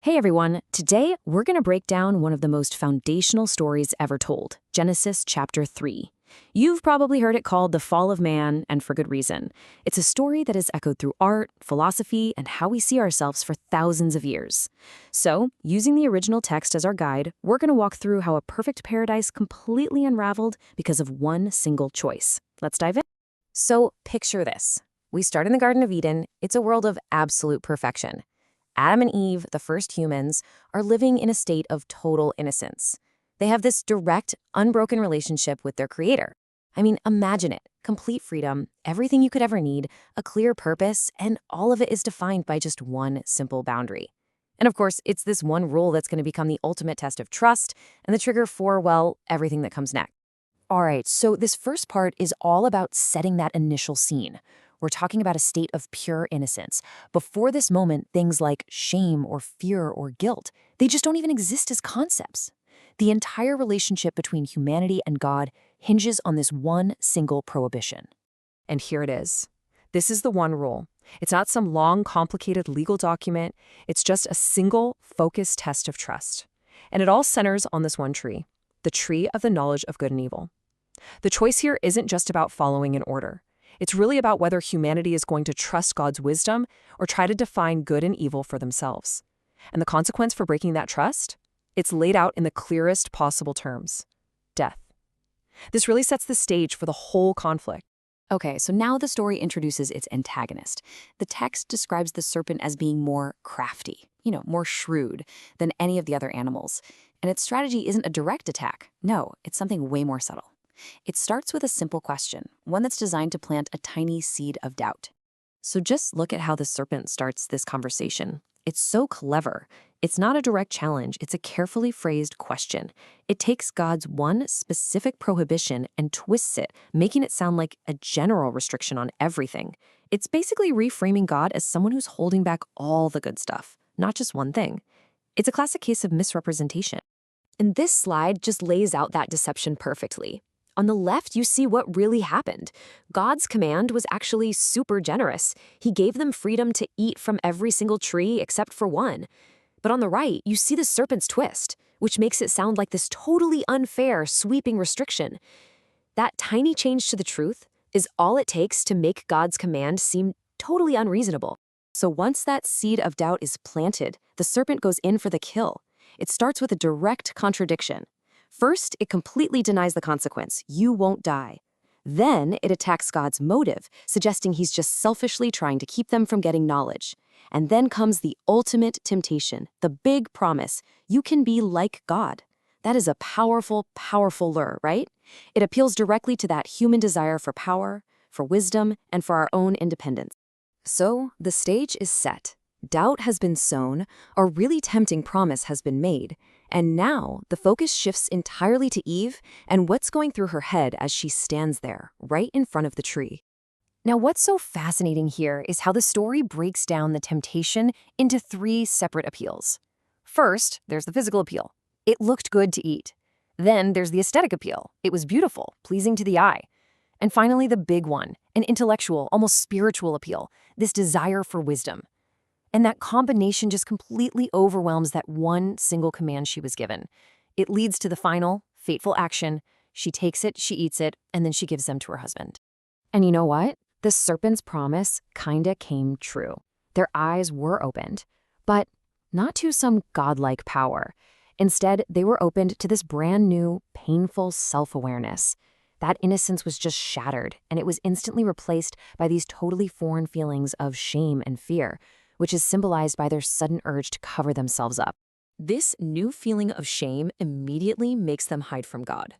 Hey everyone, today we're going to break down one of the most foundational stories ever told, Genesis chapter 3. You've probably heard it called the Fall of Man, and for good reason. It's a story that has echoed through art, philosophy, and how we see ourselves for thousands of years. So, using the original text as our guide, we're going to walk through how a perfect paradise completely unraveled because of one single choice. Let's dive in. So, picture this. We start in the Garden of Eden. It's a world of absolute perfection. Adam and Eve, the first humans, are living in a state of total innocence. They have this direct, unbroken relationship with their creator. I mean, imagine it. Complete freedom, everything you could ever need, a clear purpose, and all of it is defined by just one simple boundary. And of course, it's this one rule that's going to become the ultimate test of trust and the trigger for, well, everything that comes next. All right, so this first part is all about setting that initial scene. We're talking about a state of pure innocence. Before this moment, things like shame or fear or guilt, they just don't even exist as concepts. The entire relationship between humanity and God hinges on this one single prohibition. And here it is. This is the one rule. It's not some long, complicated legal document. It's just a single, focused test of trust. And it all centers on this one tree, the tree of the knowledge of good and evil. The choice here isn't just about following an order. It's really about whether humanity is going to trust God's wisdom or try to define good and evil for themselves. And the consequence for breaking that trust? It's laid out in the clearest possible terms: death. This really sets the stage for the whole conflict. Okay, so now the story introduces its antagonist. The text describes the serpent as being more crafty, more shrewd than any of the other animals. And its strategy isn't a direct attack. No, it's something way more subtle. It starts with a simple question, one that's designed to plant a tiny seed of doubt. So just look at how the serpent starts this conversation. It's so clever. It's not a direct challenge, it's a carefully phrased question. It takes God's one specific prohibition and twists it, making it sound like a general restriction on everything. It's basically reframing God as someone who's holding back all the good stuff, not just one thing. It's a classic case of misrepresentation. And this slide just lays out that deception perfectly. On the left, you see what really happened. God's command was actually super generous. He gave them freedom to eat from every single tree except for one. But on the right, you see the serpent's twist, which makes it sound like this totally unfair, sweeping restriction. That tiny change to the truth is all it takes to make God's command seem totally unreasonable. So once that seed of doubt is planted, the serpent goes in for the kill. It starts with a direct contradiction. First, it completely denies the consequence. You won't die. Then, it attacks God's motive, suggesting he's just selfishly trying to keep them from getting knowledge. And then comes the ultimate temptation, the big promise. You can be like God. That is a powerful, powerful lure, right? It appeals directly to that human desire for power, for wisdom, and for our own independence. So, the stage is set. Doubt has been sown, a really tempting promise has been made, and now the focus shifts entirely to Eve and what's going through her head as she stands there, right in front of the tree. Now, what's so fascinating here is how the story breaks down the temptation into three separate appeals. First, there's the physical appeal. It looked good to eat. Then there's the aesthetic appeal. It was beautiful, pleasing to the eye. And finally, the big one, an intellectual, almost spiritual appeal, this desire for wisdom. And that combination just completely overwhelms that one single command she was given. It leads to the final, fateful action. She takes it, she eats it, and then she gives them to her husband. And you know what? The serpent's promise kinda came true. Their eyes were opened, but not to some godlike power. Instead, they were opened to this brand new, painful self-awareness. That innocence was just shattered, and it was instantly replaced by these totally foreign feelings of shame and fear, which is symbolized by their sudden urge to cover themselves up. This new feeling of shame immediately makes them hide from God.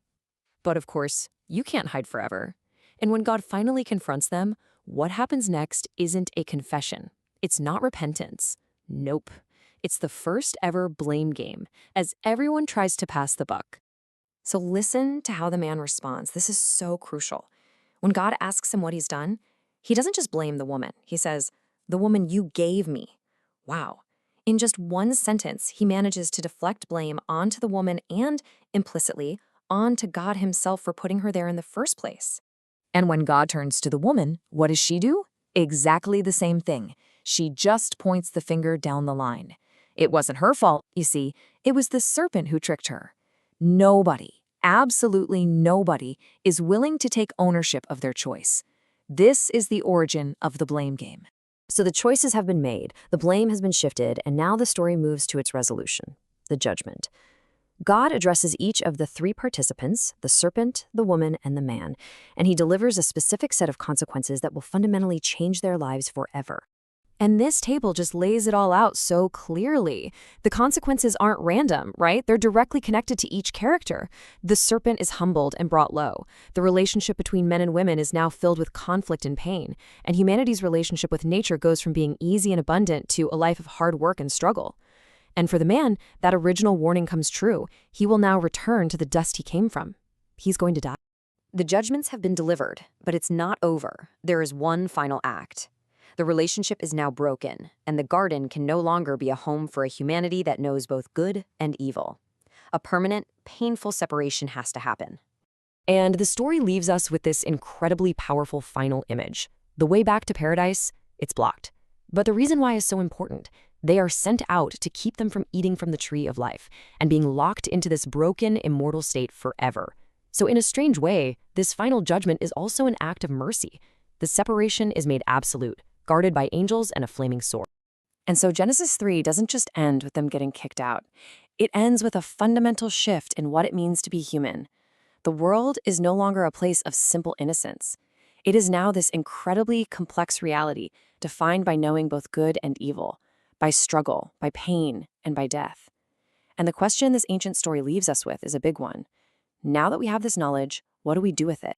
But of course, you can't hide forever. And when God finally confronts them, what happens next isn't a confession. It's not repentance. Nope. It's the first ever blame game, as everyone tries to pass the buck. So listen to how the man responds. This is so crucial. When God asks him what he's done, he doesn't just blame the woman. He says, "The woman you gave me." Wow. In just one sentence, he manages to deflect blame onto the woman and, implicitly, onto God himself for putting her there in the first place. And when God turns to the woman, what does she do? Exactly the same thing. She just points the finger down the line. It wasn't her fault, you see. It was the serpent who tricked her. Nobody, absolutely nobody, is willing to take ownership of their choice. This is the origin of the blame game. So the choices have been made, the blame has been shifted, and now the story moves to its resolution, the judgment. God addresses each of the three participants, the serpent, the woman, and the man, and he delivers a specific set of consequences that will fundamentally change their lives forever. And this table just lays it all out so clearly. The consequences aren't random, right? They're directly connected to each character. The serpent is humbled and brought low. The relationship between men and women is now filled with conflict and pain. And humanity's relationship with nature goes from being easy and abundant to a life of hard work and struggle. And for the man, that original warning comes true. He will now return to the dust he came from. He's going to die. The judgments have been delivered, but it's not over. There is one final act. The relationship is now broken, and the garden can no longer be a home for a humanity that knows both good and evil. A permanent, painful separation has to happen. And the story leaves us with this incredibly powerful final image. The way back to paradise, it's blocked. But the reason why is so important. They are sent out to keep them from eating from the tree of life and being locked into this broken, immortal state forever. So in a strange way, this final judgment is also an act of mercy. The separation is made absolute, guarded by angels and a flaming sword. And so Genesis 3 doesn't just end with them getting kicked out. It ends with a fundamental shift in what it means to be human. The world is no longer a place of simple innocence. It is now this incredibly complex reality defined by knowing both good and evil, by struggle, by pain, and by death. And the question this ancient story leaves us with is a big one. Now that we have this knowledge, what do we do with it?